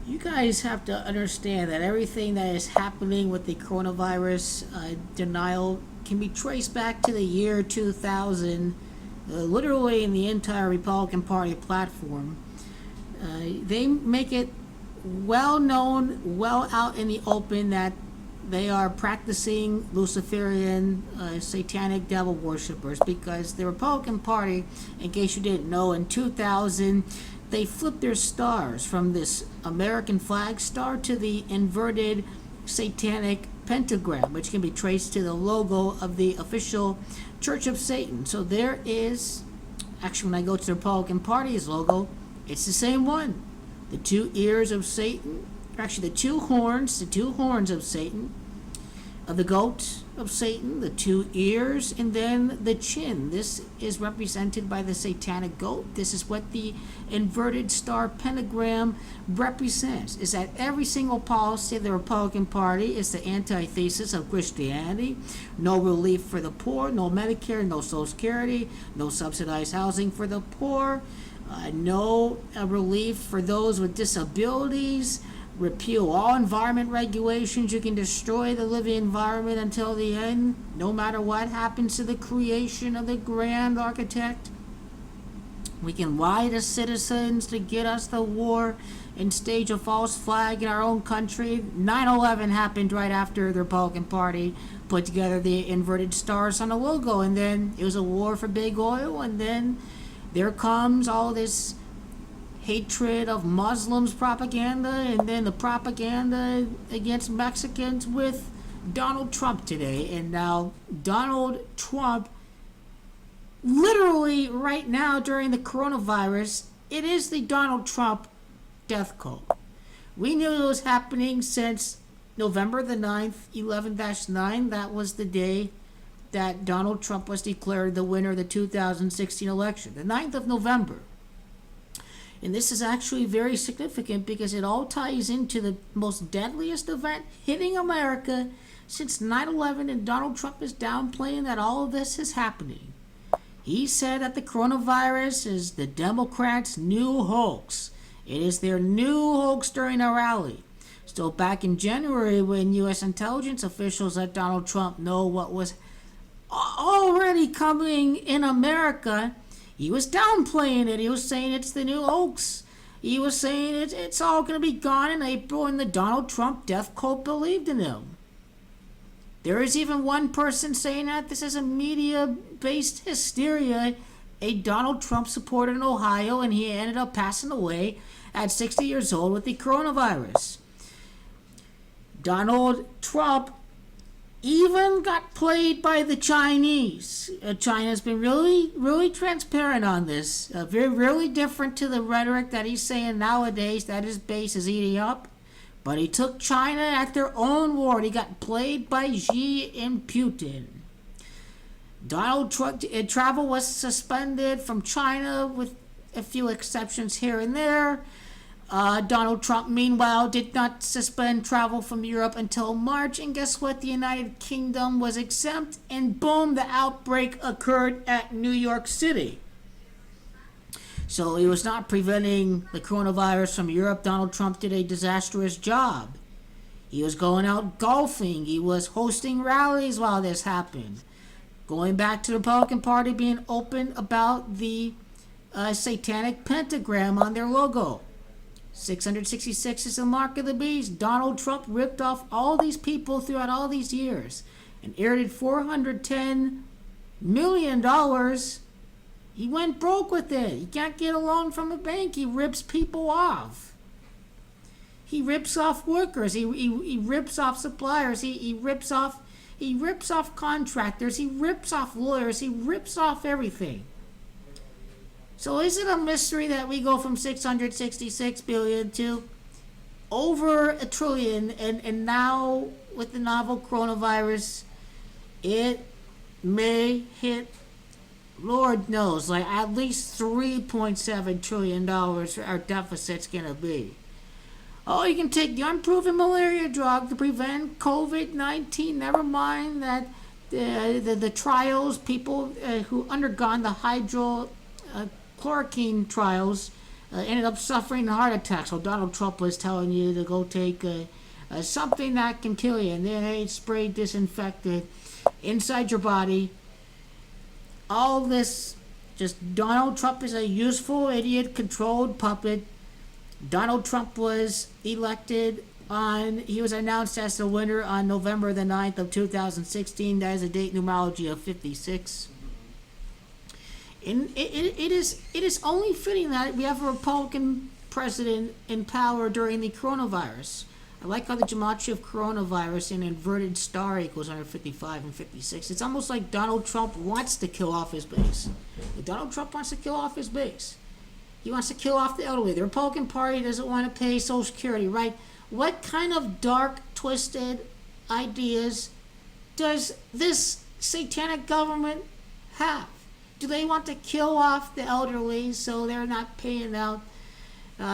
You guys have to understand that everything that is happening with the coronavirus denial can be traced back to the year 2000, literally in the entire Republican Party platform. They make it well known, well out in the open that they are practicing Luciferian, satanic devil worshippers, because the Republican Party, in case you didn't know, in 2000, they flipped their stars from this American flag star to the inverted satanic pentagram, which can be traced to the logo of the official Church of Satan. So there is, actually, when I go to the Republican Party's logo, it's the same one. The two ears of Satan, actually the two horns of Satan, of the goat of Satan, the two ears, and then the chin. This is represented by the satanic goat. This is what the inverted star pentagram represents, is that every single policy of the Republican Party is the antithesis of Christianity. No relief for the poor, no Medicare, no Social Security, no subsidized housing for the poor, no relief for those with disabilities, repeal all environment regulations. You can destroy the living environment until the end, no matter what happens to the creation of the grand architect. We can lie to citizens to get us the war and stage a false flag in our own country. 9/11 happened right after the Republican Party put together the inverted stars on the logo, and then it was a war for big oil, and then there comes all this hatred of Muslims propaganda, and then the propaganda against Mexicans with Donald Trump today. And now Donald Trump, literally right now during the coronavirus, it is the Donald Trump death cult. We knew it was happening since November the 9th, 11-9. That was the day that Donald Trump was declared the winner of the 2016 election, the 9th of November. And this is actually very significant because it all ties into the most deadliest event hitting America since 9/11, and Donald Trump is downplaying that all of this is happening. He said that the coronavirus is the Democrats' new hoax. It is their new hoax during a rally. Still back in January, when U.S. intelligence officials let Donald Trump know what was already coming in America, he was downplaying it. He was saying it's the new hoax. He was saying it's all going to be gone in April, and the Donald Trump death cult believed in him. There is even one person saying that this is a media-based hysteria. A Donald Trump supporter in Ohio, and he ended up passing away at 60 years old with the coronavirus. Donald Trump even got played by the Chinese. China's been really transparent on this. Really different to the rhetoric that he's saying nowadays that his base is eating up. But he took China at their own word. He got played by Xi and Putin. Donald Trump travel was suspended from China with a few exceptions here and there. Donald Trump, meanwhile, did not suspend travel from Europe until March, and guess what? The United Kingdom was exempt, and boom, the outbreak occurred at New York City. So he was not preventing the coronavirus from Europe. Donald Trump did a disastrous job. He was going out golfing. He was hosting rallies while this happened. Going back to the Republican Party being open about the satanic pentagram on their logo. 666 is the mark of the beast. Donald Trump ripped off all these people throughout all these years and earned $410 million. He went broke with it. He can't get a loan from a bank. He rips people off. He rips off workers. He rips off suppliers. He rips off contractors. He rips off lawyers. He rips off everything. So is it a mystery that we go from 666 billion to over $1 trillion, and now with the novel coronavirus, it may hit, Lord knows, like at least $3.7 trillion our deficit's gonna be. Oh, you can take the unproven malaria drug to prevent COVID-19. Never mind that the trials, people who undergone the hydrochloroquine trials ended up suffering a heart attack. So Donald Trump was telling you to go take something that can kill you, and then they sprayed disinfectant inside your body. All this, just Donald Trump is a useful idiot controlled puppet. Donald Trump was elected he was announced as the winner on November the 9th of 2016. That is a date numerology of 56. And it is only fitting that we have a Republican president in power during the coronavirus. I like how the gematria of coronavirus in inverted star equals 155 and 56. It's almost like Donald Trump wants to kill off his base. Donald Trump wants to kill off his base. He wants to kill off the elderly. The Republican Party doesn't want to pay Social Security, right? What kind of dark, twisted ideas does this satanic government have? Do they want to kill off the elderly so they're not paying out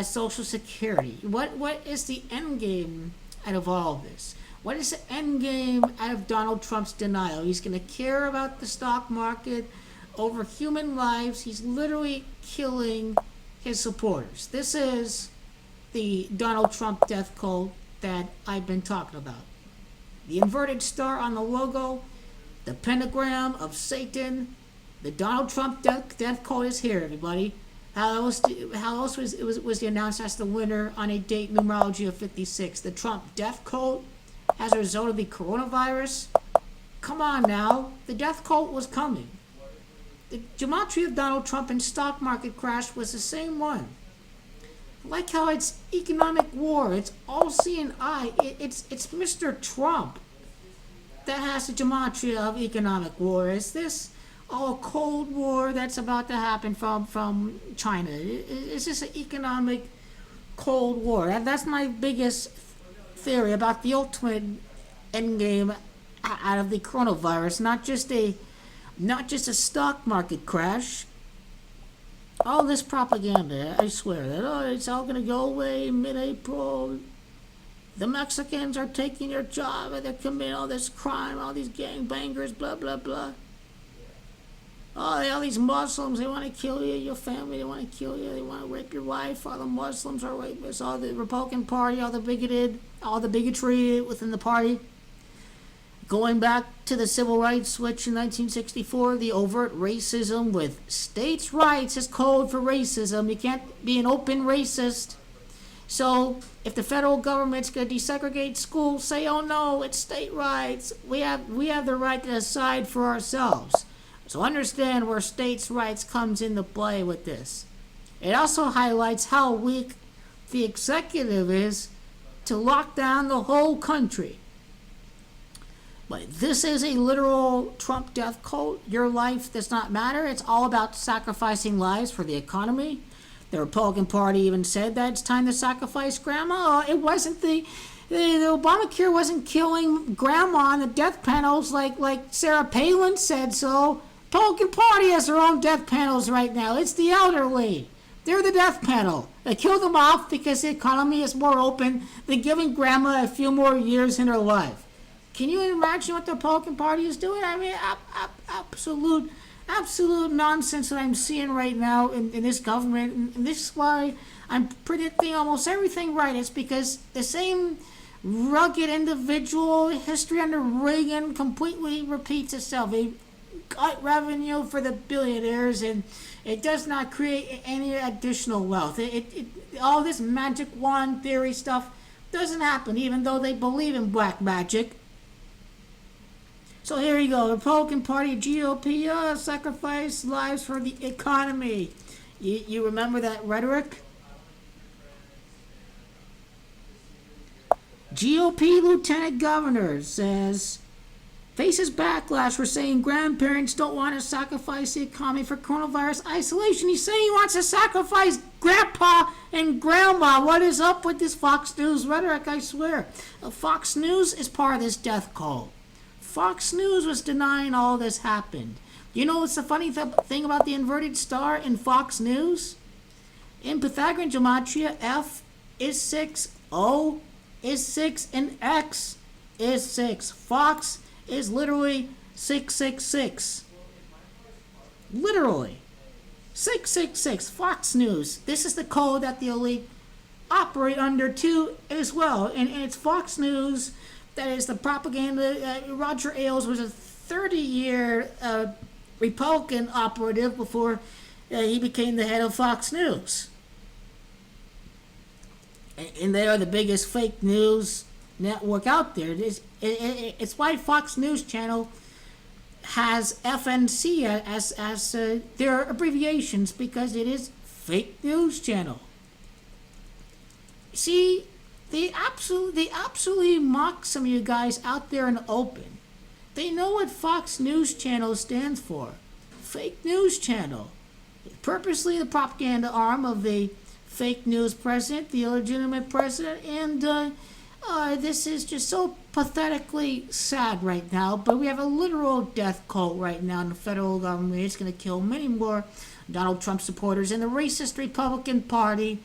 Social Security? What is the end game out of all of this? What is the end game out of Donald Trump's denial? He's going to care about the stock market over human lives. He's literally killing his supporters. This is the Donald Trump death cult that I've been talking about. The inverted star on the logo, the pentagram of Satan. The Donald Trump death cult is here, everybody. How else was he announced as the winner on a date numerology of 56? The Trump death cult as a result of the coronavirus? Come on now. The death cult was coming. The gematria of Donald Trump and stock market crash was the same one. I like how it's economic war. It's all-seeing eye. It's Mr. Trump that has the gematria of economic war. Is this a Cold War that's about to happen from China? Is this an economic Cold War? That's my biggest theory about the ultimate endgame out of the coronavirus. Not just a stock market crash. All this propaganda, I swear that it's all going to go away mid-April. The Mexicans are taking their job and they're committing all this crime, all these gangbangers, blah, blah, blah. All these Muslims, they want to kill you, your family, they want to kill you, they want to rape your wife. All the Muslims are rapists. All the Republican Party, all the bigotry within the party. Going back to the civil rights switch in 1964, the overt racism with states' rights is code for racism. You can't be an open racist. So if the federal government's going to desegregate schools, say, oh no, it's state rights. We have the right to decide for ourselves. So understand where states' rights comes into play with this. It also highlights how weak the executive is to lock down the whole country. But this is a literal Trump death cult. Your life does not matter. It's all about sacrificing lives for the economy. The Republican Party even said that it's time to sacrifice grandma. It wasn't the Obamacare wasn't killing grandma on the death panels like Sarah Palin said so. Republican Party has their own death panels right now. It's the elderly. They're the death panel. They killed them off because the economy is more open than giving grandma a few more years in her life. Can you imagine what the Republican Party is doing? I mean, absolute nonsense that I'm seeing right now in this government. And this is why I'm predicting almost everything right. It's because the same rugged individual history under Reagan completely repeats itself. They cut revenue for the billionaires, and it does not create any additional wealth. All this magic wand theory stuff doesn't happen, even though they believe in black magic. So here you go, Republican Party, GOP, sacrifice lives for the economy. You remember that rhetoric? GOP Lieutenant Governor faces backlash for saying grandparents don't want to sacrifice the economy for coronavirus isolation. He's saying he wants to sacrifice grandpa and grandma. What is up with this Fox News rhetoric, I swear? Fox News is part of this death cult. Fox News was denying all this happened. You know what's the funny thing about the inverted star in Fox News? In Pythagorean gematria, F is 6, O is 6, and X is 6. Fox is literally 666. Literally. 666, Fox News. This is the code that the elite operate under too as well. And it's Fox News that is the propaganda. Roger Ailes was a 30-year Republican operative before he became the head of Fox News. And they are the biggest fake news network out there. It's why Fox News Channel has FNC as their abbreviations, because it is fake news channel. See, they absolutely mock some of you guys out there in the open. They know what Fox News Channel stands for. Fake news channel. Purposely the propaganda arm of the fake news president, the illegitimate president, and this is just so pathetically sad right now, but we have a literal death cult right now in the federal government. It's going to kill many more Donald Trump supporters, and the racist Republican Party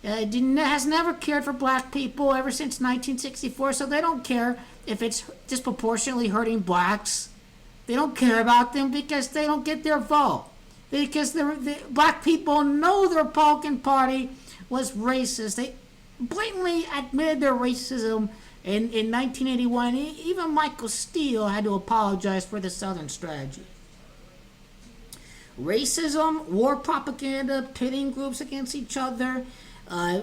has never cared for black people ever since 1964, so they don't care if it's disproportionately hurting blacks. They don't care about them because they don't get their vote. Because the black people know the Republican Party was racist. They blatantly admitted their racism in 1981. Even Michael Steele had to apologize for the Southern strategy. Racism, war propaganda, pitting groups against each other,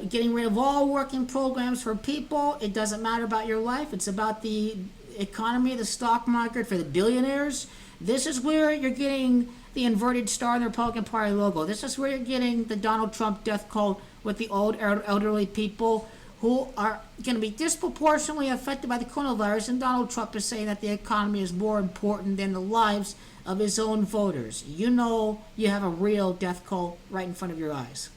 getting rid of all working programs for people. It doesn't matter about your life. It's about the economy, the stock market for the billionaires. This is where you're getting the inverted star in the Republican Party logo. This is where you're getting the Donald Trump death cult with the old elderly people who are going to be disproportionately affected by the coronavirus, and Donald Trump is saying that the economy is more important than the lives of his own voters. You know you have a real death cult right in front of your eyes.